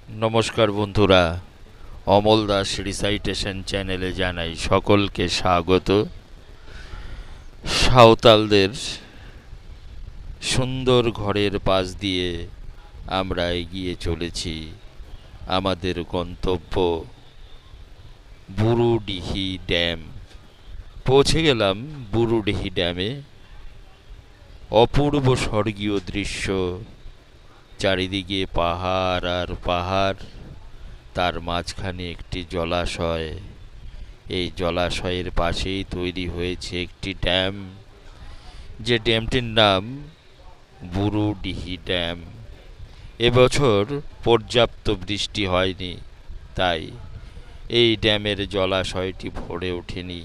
নমস্কার বন্ধুরা, অমল দাস রিসাইটেশন চ্যানেলে জানাই সকলকে স্বাগত। সাঁওতালদের সুন্দর ঘরের পাশ দিয়ে আমরা এগিয়ে চলেছি আমাদের গন্তব্য বুরুডিহি ড্যাম। পৌঁছে গেলাম বুরুডিহি ড্যামে। অপূর্ব স্বর্গীয় দৃশ্য, চারিদিকে পাহাড় আর পাহাড়, তার মাঝখানে একটি জলাশয়। এই জলাশয়ের পাশেই তৈরি হয়েছে একটি ড্যাম, যে ড্যামটির নাম বুরুডিহি ড্যাম। এবছর পর্যাপ্ত বৃষ্টি হয়নি, তাই এই ড্যামের জলাশয়টি ভরে ওঠেনি।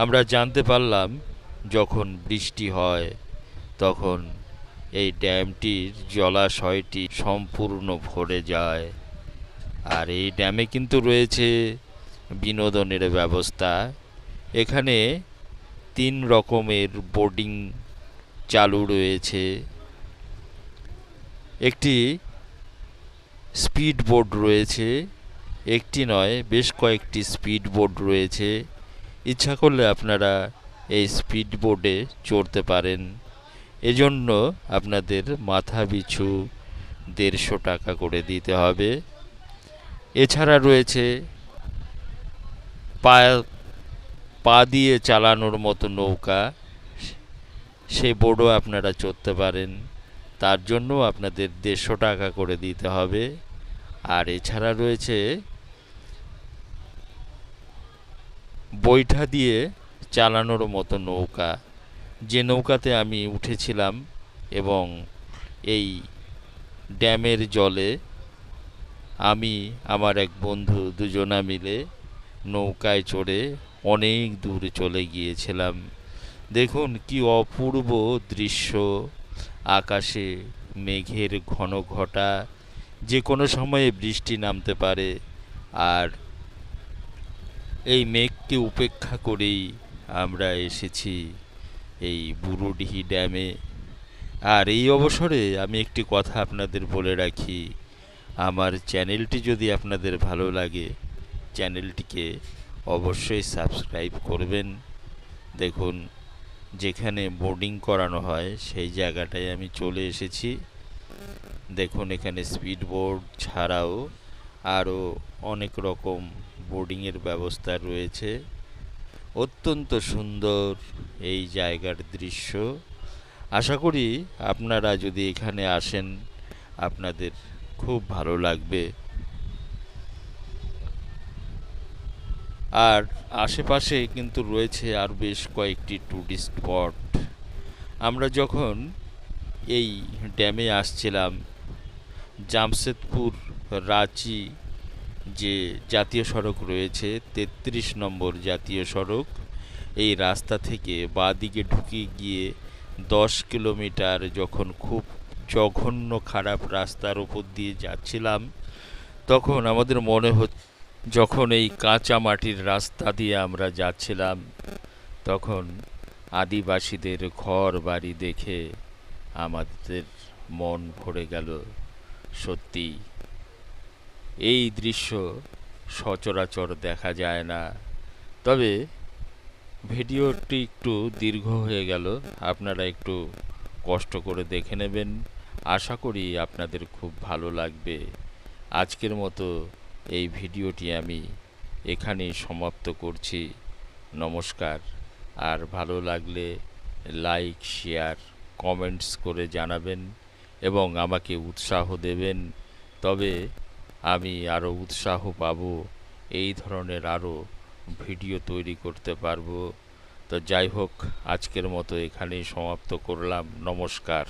আমরা জানতে পারলাম যখন বৃষ্টি হয় তখন এই ড্যামটির জলাশয়টি সম্পূর্ণ ভরে যায়। আর এই ড্যামে কিন্তু রয়েছে বিনোদনের ব্যবস্থা। এখানে 3 রকমের বোটিং চালু রয়েছে। একটি স্পিড বোট রয়েছে, একটি নয় বেশ কয়েকটি স্পিড বোট রয়েছে। ইচ্ছা করলে আপনারা এই স্পিড বোটে চড়তে পারেন। এজন্য আপনাদের মাথা পিছু 150 টাকা করে দিতে হবে। এছাড়া রয়েছে পা দিয়ে চালানোর মতো নৌকা, সে বোটও আপনারা চড়তে পারেন। তার জন্য আপনাদের 150 টাকা করে দিতে হবে। আর এছাড়া রয়েছে বৈঠা দিয়ে চালানোর মতো নৌকা, যে নৌকাতে আমি উঠেছিলাম এবং এই ড্যামের জলে আমি আমার এক বন্ধু দুজনা মিলে নৌকায় চড়ে অনেক দূর চলে গিয়েছিলাম। দেখুন কি অপূর্ব দৃশ্য, আকাশে মেঘের ঘন ঘটা, যে কোনো সময়ে বৃষ্টি নামতে পারে। আর এই মেঘকে উপেক্ষা করেই আমরা এসেছি এই বুরুডিহি ড্যামে। আর এই অবসরে আমি একটি কথা আপনাদের বলে রাখি, আমার চ্যানেলটি যদি আপনাদের ভালো লাগে চ্যানেলটিকে অবশ্যই সাবস্ক্রাইব করবেন। দেখুন, যেখানে বোর্ডিং করানো হয় সেই জায়গাটায় আমি চলে এসেছি। দেখুন, এখানে স্পিড বোট ছাড়াও আরও অনেক রকম বোর্ডিংয়ের ব্যবস্থা রয়েছে। অত্যন্ত সুন্দর এই জায়গার দৃশ্য। আশা করি আপনারা যদি এখানে আসেন আপনাদের খুব ভালো লাগবে। আর আশেপাশে কিন্তু রয়েছে আর বেশ কয়েকটি টুরিস্ট স্পট। আমরা যখন এই ড্যামে আসছিলাম, জামশেদপুর রাঁচি যে জাতীয় সড়ক রয়েছে, 33 নম্বর জাতীয় সড়ক, এই রাস্তা থেকে বাঁদিকে ঢুকে গিয়ে 10 কিলোমিটার যখন খুব জঘন্য খারাপ রাস্তার উপর দিয়ে যাচ্ছিলাম, তখন আমাদের মনে যখন এই কাঁচা মাটির রাস্তা দিয়ে আমরা যাচ্ছিলাম, তখন আদিবাসীদের ঘর বাড়ি দেখে আমাদের মন ভরে গেল। সত্যি এই দৃশ্য সচরাচর দেখা যায় না। তবে ভিডিওটি একটু দীর্ঘ হয়ে গেল, আপনারা একটু কষ্ট করে দেখে নেবেন। আশা করি আপনাদের খুব ভালো লাগবে। আজকের মতো এই ভিডিওটি আমি এখানেই সমাপ্ত করছি। নমস্কার। আর ভালো লাগলে লাইক, শেয়ার, কমেন্টস করে জানাবেন এবং আমাকে উৎসাহ দেবেন। তবে আমি আরও উৎসাহ পাব, এই ধরনের আরও ভিডিও তৈরি করতে পারবো। তো যাই হোক, আজকের মতো এখানেই সমাপ্ত করলাম। নমস্কার।